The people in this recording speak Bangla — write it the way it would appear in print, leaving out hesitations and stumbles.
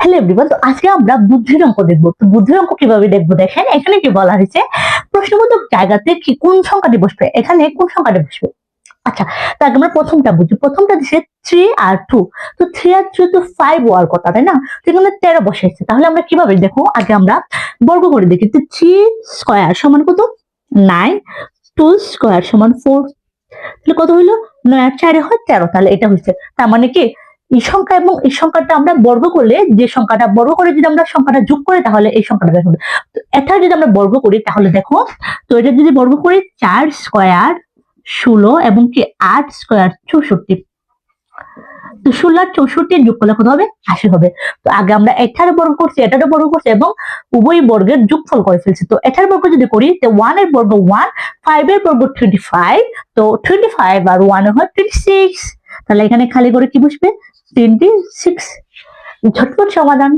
হ্যালো এভরিওয়ান, তো আজকে আমরা বুদ্ধির অঙ্ক দেখবো। তো বুদ্ধির অঙ্ক কিভাবে দেখবো দেখেন, এখানে কি বলা হয়েছে, প্রশ্নবোধক জায়গাতে কি কোন সংখ্যাটি বসবে, এখানে কোন সংখ্যাটি বসবে। আচ্ছা, তাকে আমরা প্রথমটা বুঝি। প্রথমটা দিচ্ছে 3 আর 2। তো 3 আর 2 তো 5 হওয়ার কথা, তাই না? তো এখানে 13 বসাইছে। তাহলে আমরা কিভাবে দেখো, আগে আমরা বর্গ করে দেখি। তো 3 স্কয়ার সমান কত? 9। 2 স্কয়ার সমান 4। তাহলে কত হইলো? 9 আর 4 হয় 13। তাহলে এটা হচ্ছে, তার মানে কি এই সংখ্যা এবং এই সংখ্যাটা আমরা বর্গ করলে, যে সংখ্যাটা বর্গ করে যদি আমরা সংখ্যাটা যোগ করি তাহলে এই সংখ্যাটা দেখো। এটা যদি আমরা বর্গ করি তাহলে দেখো, তো এটা যদি বর্গ করি 4 স্কয়ার 16 এবং কি 8 স্কয়ার 64। তো 16 আর 64 যোগ করলে কত হবে? 80 হবে। তো আগে আমরা এটার বর্গ করছি, এটারও বর্গ করছি এবং উভয় বর্গের যোগফল করে ফেলছি। তো এটার বর্গ যদি করি, তো 1 এর বর্গ 1, 5 এর বর্গ 25। তো 25 আর 1 হয় 26। তাহলে এখানে খালি করে কি বসবে? 26। ঝটপট সমাধান।